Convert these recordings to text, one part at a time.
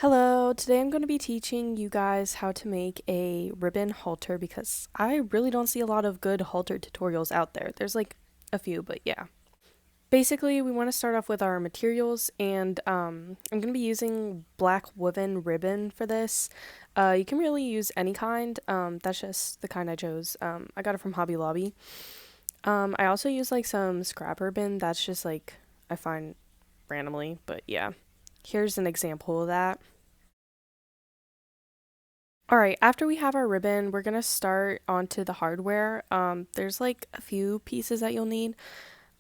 Hello, today I'm going to be teaching you guys how to make a ribbon halter because I really don't see a lot of good halter tutorials out there. There's like a few, but yeah. Basically, we want to start off with our materials, and I'm going to be using black woven ribbon for this. You can really use any kind, that's just the kind I chose. I got it from Hobby Lobby. I also use like some scrap ribbon that's just like I find randomly, but yeah. Here's an example of that. All right, after we have our ribbon, we're gonna start onto the hardware. There's like a few pieces that you'll need.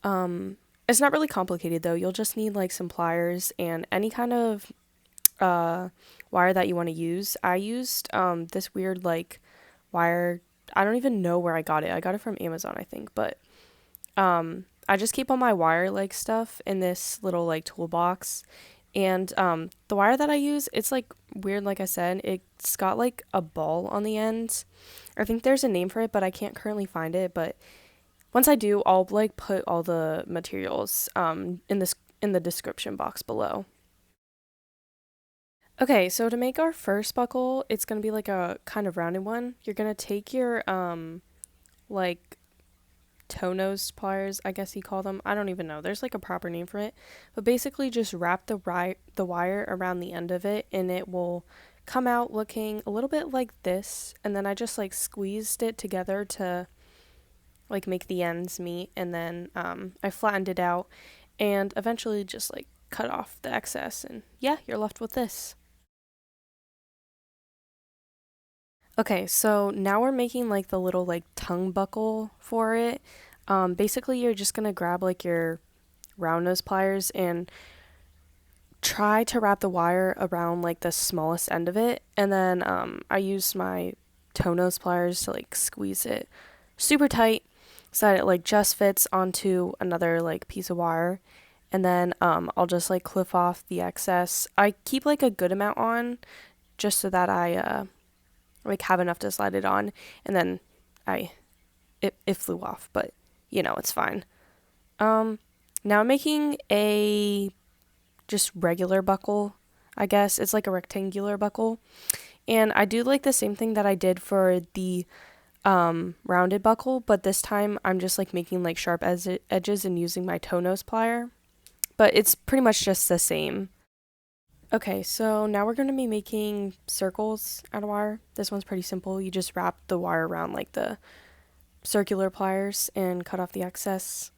It's not really complicated though. You'll just need like some pliers and any kind of uh, wire that you want to use. I used this weird like wire. I don't even know where I got it. I got it from Amazon, I think, but I just keep all my wire like stuff in this little like toolbox. And the wire that I use, it's like weird, like I said, it's got like a ball on the end. I think there's a name for it, but I can't currently find it. But once I do, I'll like put all the materials in the description box below. Okay, so to make our first buckle, it's gonna be like a kind of rounded one. You're gonna take your like toe nose pliers, I guess you call them. I don't even know. There's like a proper name for it. But basically just wrap the wire around the end of it and it will come out looking a little bit like this. And then I just like squeezed it together to like make the ends meet, and then I flattened it out and eventually just like cut off the excess, and yeah, you're left with this. Okay, so now we're making like the little like tongue buckle for it. Basically, you're just gonna grab like your round nose pliers and try to wrap the wire around like the smallest end of it. And then I used my toe nose pliers to like squeeze it super tight so that it like just fits onto another like piece of wire. And then I'll just like clip off the excess. I keep like a good amount on just so that I like have enough to slide it on. And then I it flew off, but it's fine. Um, Now I'm making a just regular buckle. I guess it's like a rectangular buckle. And I do like the same thing that I did for the rounded buckle, but this time I'm just like making like sharp edges and using my toe nose plier. But it's pretty much just the same. Okay, so now we're going to be making circles out of wire. This one's pretty simple. You just wrap the wire around like the circular pliers and cut off the excess.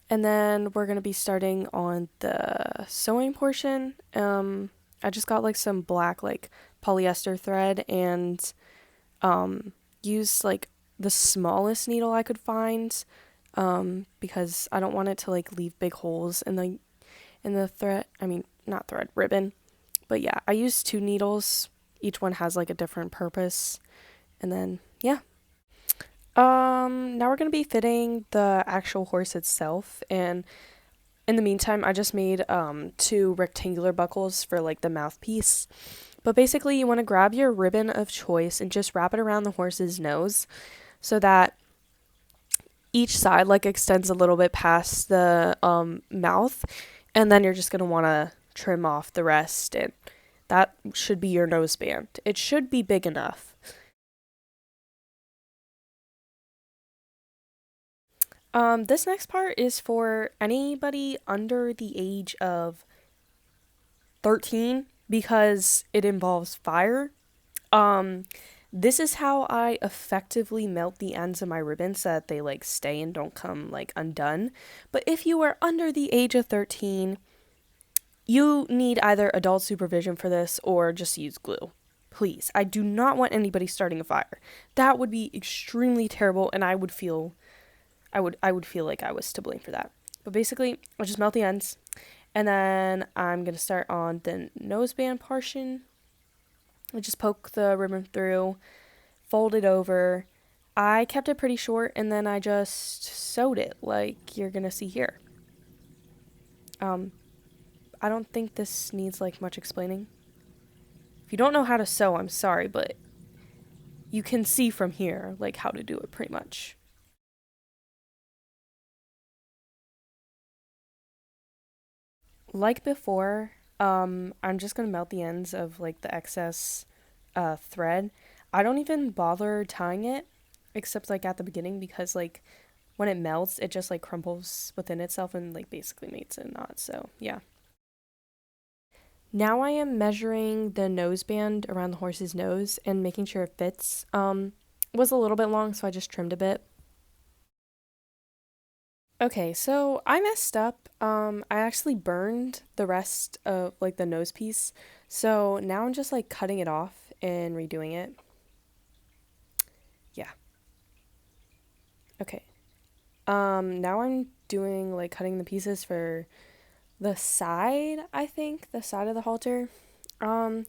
And then we're going to be starting on the sewing portion. I just got like some black like polyester thread and used like the smallest needle I could find because I don't want it to like leave big holes in the thread. I mean, not thread, ribbon. But yeah, I used two needles. Each one has like a different purpose. And then yeah. Now we're gonna be fitting the actual horse itself, and in the meantime, I just made two rectangular buckles for like the mouthpiece. But basically, you want to grab your ribbon of choice and just wrap it around the horse's nose so that each side like extends a little bit past the mouth, and then you're just gonna want to trim off the rest, and that should be your noseband. It should be big enough. This next part is for anybody under the age of 13 because it involves fire. Um, this is how I effectively melt the ends of my ribbon so that they like stay and don't come like undone. But if you are under the age of 13, you need either adult supervision for this or just use glue. Please, I do not want anybody starting a fire. That would be extremely terrible, and I would feel like I was to blame for that. But basically, I'll just melt the ends, and then I'm gonna start on the noseband portion. I just poke the ribbon through, fold it over. I kept it pretty short, and then I just sewed it like you're gonna see here. Um, I don't think this needs like much explaining. If you don't know how to sew, I'm sorry, but you can see from here like how to do it pretty much. Like before, I'm just gonna melt the ends of like the excess thread. I don't even bother tying it except like at the beginning because like when it melts, it just like crumples within itself and like basically makes a knot. So, yeah. Now I am measuring the noseband around the horse's nose and making sure it fits. It was a little bit long, so I just trimmed a bit. Okay, so I messed up. I actually burned the rest of like the nose piece. So now I'm just like cutting it off and redoing it. Yeah. Okay. Now I'm doing like cutting the pieces for the side, I think, the side of the halter. Um,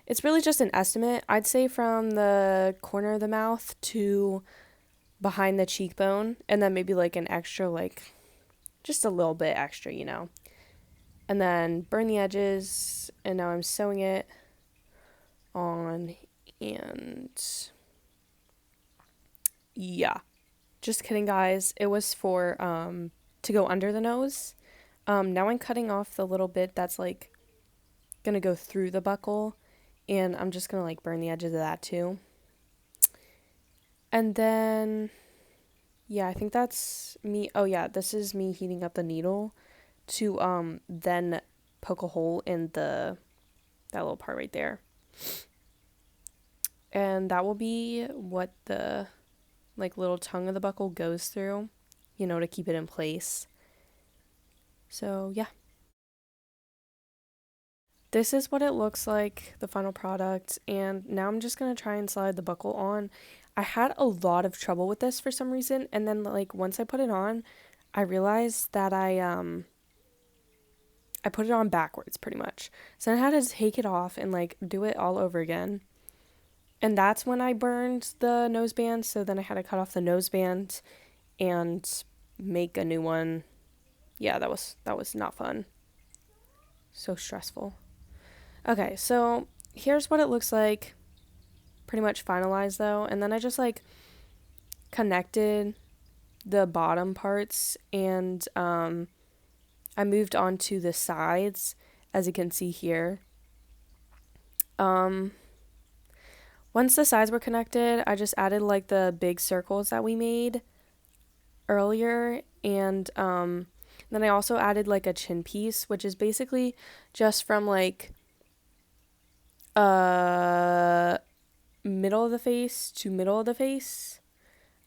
it's really just an estimate. I'd say from the corner of the mouth to behind the cheekbone, and then maybe like an extra, like just a little bit extra, And then burn the edges, and now I'm sewing it on, and yeah. Just kidding, guys. It was for to go under the nose. Now I'm cutting off the little bit that's like gonna go through the buckle, and I'm just gonna like burn the edges of that too. And then yeah, I think that's me. Oh yeah, this is me heating up the needle to then poke a hole in the that little part right there. And that will be what the like little tongue of the buckle goes through, to keep it in place. So, yeah. This is what it looks like, the final product, and now I'm just going to try and slide the buckle on. I had a lot of trouble with this for some reason, and then like once I put it on, I realized that I put it on backwards pretty much. So I had to take it off and like do it all over again. And that's when I burned the noseband, so then I had to cut off the noseband and make a new one. Yeah, that was not fun. So stressful. Okay, so here's what it looks like pretty much finalized though, and then I just like connected the bottom parts and I moved on to the sides as you can see here. Um Once the sides were connected, I just added like the big circles that we made earlier and then I also added like a chin piece, which is basically just from like uh middle of the face to middle of the face.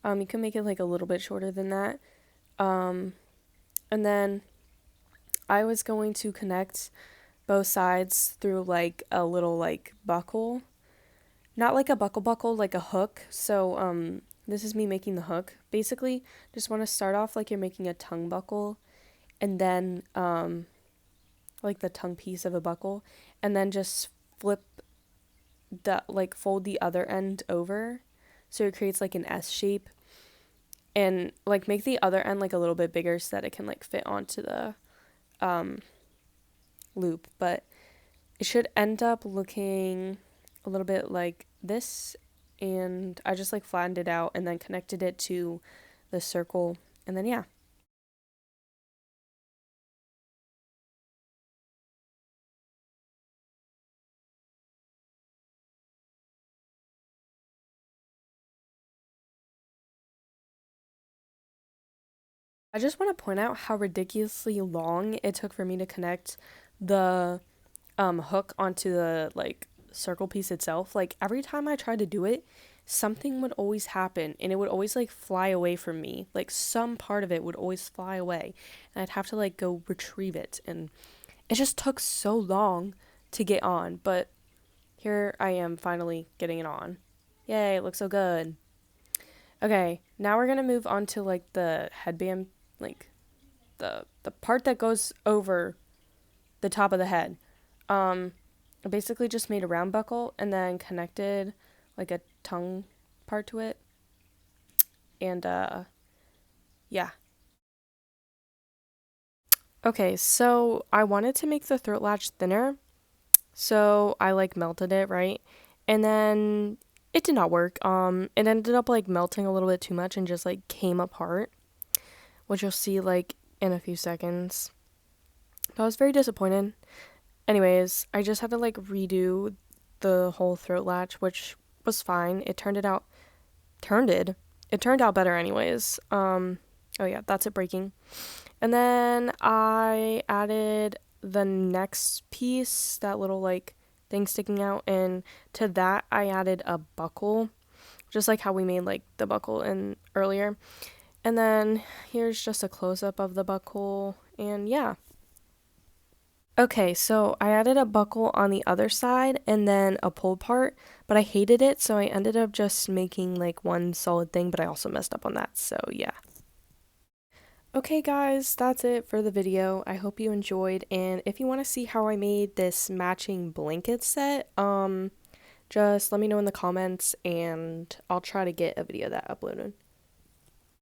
You can make it like a little bit shorter than that. Um, and then I was going to connect both sides through like a little like buckle. Not like a buckle, like a hook. So, this is me making the hook. Basically, just want to start off like you're making a tongue buckle and then, like the tongue piece of a buckle, and then just flip like fold the other end over so it creates like an S shape and like make the other end like a little bit bigger so that it can like fit onto the um loop, but it should end up looking a little bit like this, and I just like flattened it out and then connected it to the circle, and then yeah. I just want to point out how ridiculously long it took for me to connect the hook onto the like circle piece itself. Like every time I tried to do it, something would always happen and it would always like fly away from me. Like some part of it would always fly away and I'd have to like go retrieve it, and it just took so long to get on, but here I am finally getting it on. Yay, it looks so good. Okay, now we're going to move on to like the headband, like the part that goes over the top of the head. I basically just made a round buckle and then connected like a tongue part to it. And yeah. Okay, so I wanted to make the throat latch thinner. So I like melted it, right? And then it did not work. It ended up like melting a little bit too much and just like came apart, which you'll see like in a few seconds. I was very disappointed. Anyways, I just had to like redo the whole throat latch, which was fine. It turned out better anyways. Oh yeah, that's it breaking. And then I added the next piece, that little like thing sticking out, and to that I added a buckle, just like how we made like the buckle in earlier. And then here's just a close up of the buckle, and yeah. Okay, so I added a buckle on the other side and then a pull part, but I hated it, so I ended up just making like one solid thing, but I also messed up on that, so yeah. Okay, guys, that's it for the video. I hope you enjoyed, and if you want to see how I made this matching blanket set, just let me know in the comments, and I'll try to get a video of that uploaded.